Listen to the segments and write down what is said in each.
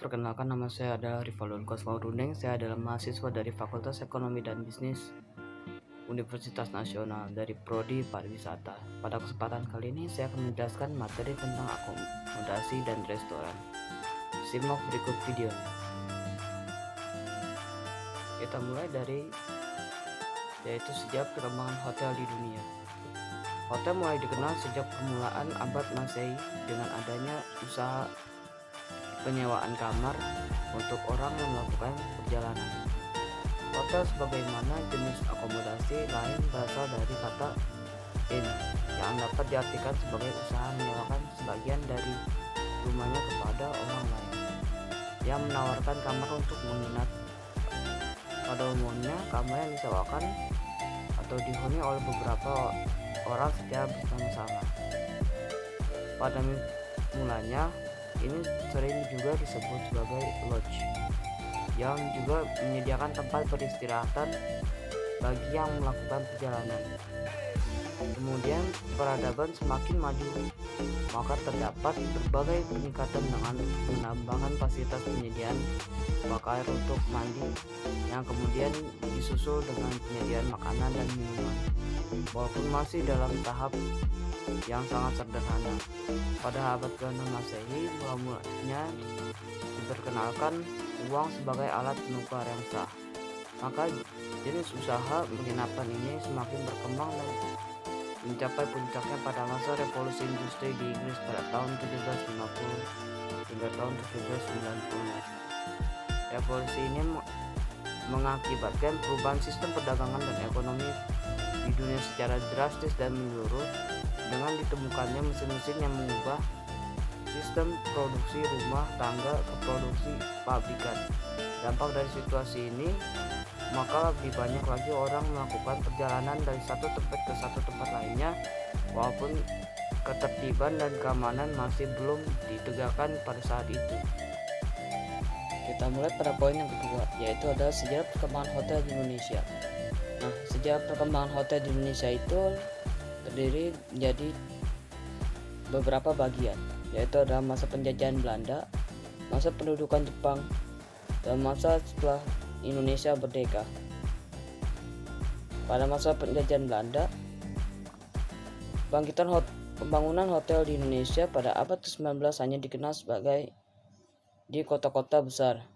perkenalkan, nama saya adalah Rivaldo Kosmaurudeng. Saya adalah mahasiswa dari Fakultas Ekonomi dan Bisnis Universitas Nasional dari Prodi Pariwisata. Pada kesempatan kali ini saya akan menjelaskan materi tentang akomodasi dan restoran. Simak berikut videonya. Kita mulai dari yaitu sejarah perkembangan hotel di dunia. Hotel mulai dikenal sejak permulaan abad Masehi dengan adanya usaha penyewaan kamar untuk orang yang melakukan perjalanan. Hotel sebagaimana jenis akomodasi lain berasal dari kata inn yang dapat diartikan sebagai usaha menyewakan sebagian dari rumahnya kepada orang lain yang menawarkan kamar untuk menginap. Pada umumnya, kamar yang disewakan atau dihuni oleh beberapa orang secara bersama-sama. Pada mulanya, ini sering juga disebut sebagai lodge, yang juga menyediakan tempat peristirahatan bagi yang melakukan perjalanan. Kemudian peradaban semakin maju, maka terdapat berbagai peningkatan dengan menambahkan fasilitas penyediaan bak air untuk mandi yang kemudian disusul dengan penyediaan makanan dan minuman, walaupun masih dalam tahap yang sangat sederhana. Pada abad ke-6 Masehi, mulanya diperkenalkan uang sebagai alat penukar yang sah. Maka jenis usaha penginapan ini semakin berkembang dan mencapai puncaknya pada masa revolusi industri di Inggris pada tahun 1750 hingga tahun 1790. Revolusi ini mengakibatkan perubahan sistem perdagangan dan ekonomi di dunia secara drastis dan menyeluruh, dengan ditemukannya mesin-mesin yang mengubah sistem produksi rumah tangga ke produksi pabrikan. Dampak dari situasi ini, maka lebih banyak lagi orang melakukan perjalanan dari satu tempat ke satu tempat lainnya, walaupun ketertiban dan keamanan masih belum ditegakkan pada saat itu. Kita mulai pada poin yang kedua, yaitu adalah sejarah perkembangan hotel di Indonesia. Nah, sejarah perkembangan hotel di Indonesia itu terdiri menjadi beberapa bagian, yaitu adalah masa penjajahan Belanda, masa pendudukan Jepang, dan masa setelah Indonesia merdeka. Pada masa penjajahan Belanda, pembangunan hotel di Indonesia pada abad ke-19 hanya dikenal sebagai di kota-kota besar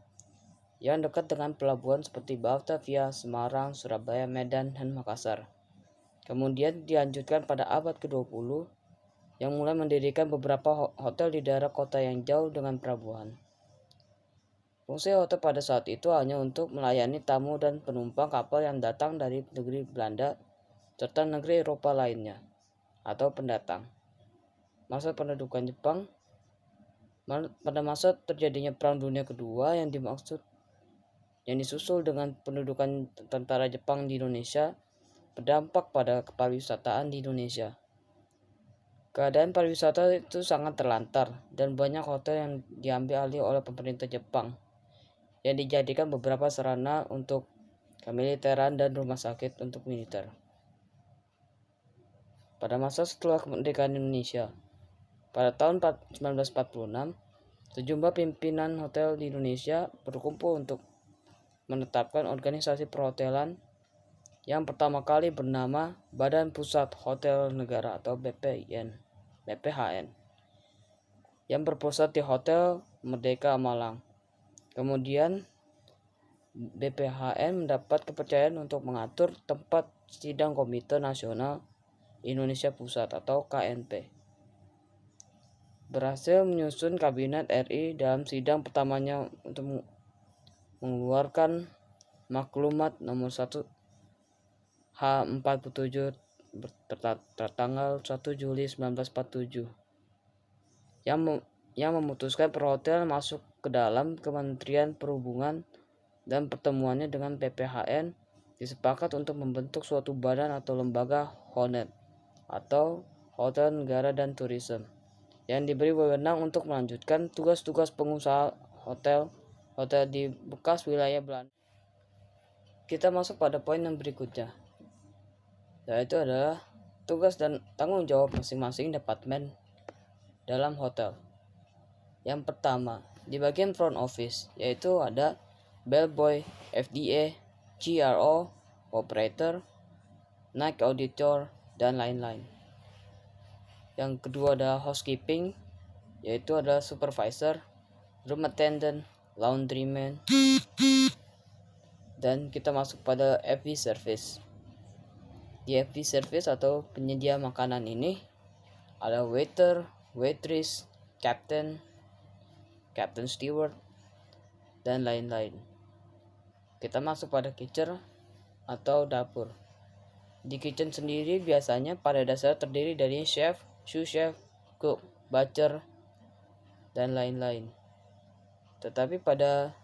yang dekat dengan pelabuhan seperti Batavia, Semarang, Surabaya, Medan, dan Makassar. Kemudian dilanjutkan pada abad ke-20 yang mulai mendirikan beberapa hotel di daerah kota yang jauh dengan pelabuhan. Fungsi hotel pada saat itu hanya untuk melayani tamu dan penumpang kapal yang datang dari negeri Belanda serta negeri Eropa lainnya atau pendatang. Masa pendudukan Jepang. Pada masa terjadinya Perang Dunia Kedua yang disusul dengan pendudukan tentara Jepang di Indonesia, berdampak pada pariwisataan di Indonesia. Keadaan pariwisata itu sangat terlantar dan banyak hotel yang diambil alih oleh pemerintah Jepang yang dijadikan beberapa sarana untuk kemiliteran dan rumah sakit untuk militer. Pada masa setelah kemerdekaan Indonesia, pada tahun 1946, sejumlah pimpinan hotel di Indonesia berkumpul untuk menetapkan organisasi perhotelan yang pertama kali bernama Badan Pusat Hotel Negara atau BPHN, yang berpusat di Hotel Merdeka Malang. Kemudian BPHN mendapat kepercayaan untuk mengatur tempat sidang Komite Nasional Indonesia Pusat atau KNP. Berhasil menyusun Kabinet RI dalam sidang pertamanya untuk mengeluarkan maklumat nomor 1 H47 tertanggal 1 Juli 1947 yang memutuskan perhotelan masuk ke dalam Kementerian Perhubungan, dan pertemuannya dengan BPHN disepakat untuk membentuk suatu badan atau lembaga HONET atau Hotel Negara dan Tourism yang diberi wewenang untuk melanjutkan tugas-tugas pengusaha hotel di bekas wilayah Belanda. Kita masuk pada poin yang berikutnya, yaitu adalah tugas dan tanggung jawab masing-masing departemen dalam hotel. Yang pertama, Di bagian front office, yaitu ada bellboy, FDA, GRO, operator, night auditor, dan lain-lain. Yang kedua adalah housekeeping, yaitu adalah supervisor, room attendant, laundryman, dan kita masuk pada FV service. Di FV service atau penyedia makanan ini ada waiter, waitress, captain steward, dan lain-lain. Kita masuk pada kitchen atau dapur. Di kitchen sendiri biasanya pada dasar terdiri dari chef, sous chef, cook, butcher, dan lain-lain. Tetapi pada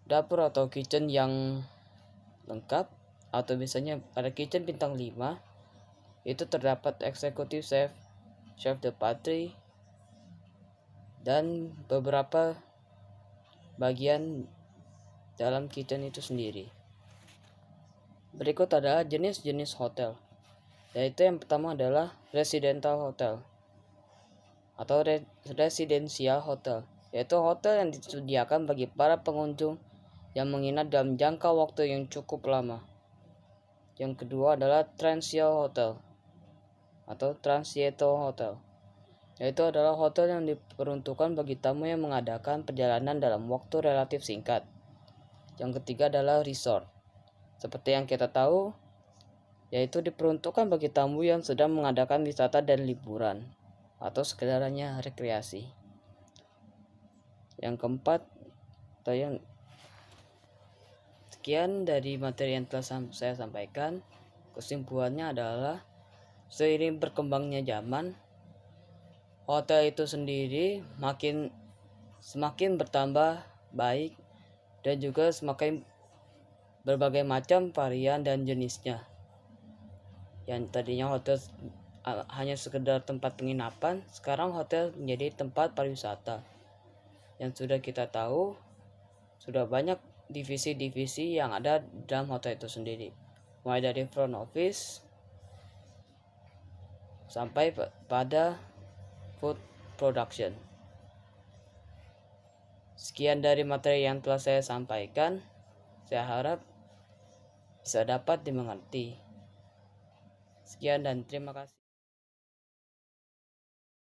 dapur atau kitchen yang lengkap, atau biasanya pada kitchen bintang 5, itu terdapat executive chef, chef de partie, dan beberapa bagian dalam kitchen itu sendiri. Berikut adalah jenis-jenis hotel, yaitu yang pertama adalah residential hotel atau residential hotel, yaitu hotel yang disediakan bagi para pengunjung yang menginap dalam jangka waktu yang cukup lama. Yang kedua adalah transient hotel atau transient hotel, yaitu adalah hotel yang diperuntukkan bagi tamu yang mengadakan perjalanan dalam waktu relatif singkat. Yang ketiga adalah resort, seperti yang kita tahu, yaitu diperuntukkan bagi tamu yang sedang mengadakan wisata dan liburan atau sekedarnya rekreasi. Yang keempat, sekian dari materi yang telah saya sampaikan. Kesimpulannya adalah seiring berkembangnya zaman, hotel itu sendiri semakin bertambah baik dan juga semakin berbagai macam varian dan jenisnya. Yang tadinya hotel hanya sekedar tempat penginapan, sekarang hotel menjadi tempat pariwisata. Yang sudah kita tahu, sudah banyak divisi-divisi yang ada dalam hotel itu sendiri, mulai dari front office sampai pada food production. Sekian dari materi yang telah saya sampaikan. Saya harap bisa dapat dimengerti. Sekian dan terima kasih.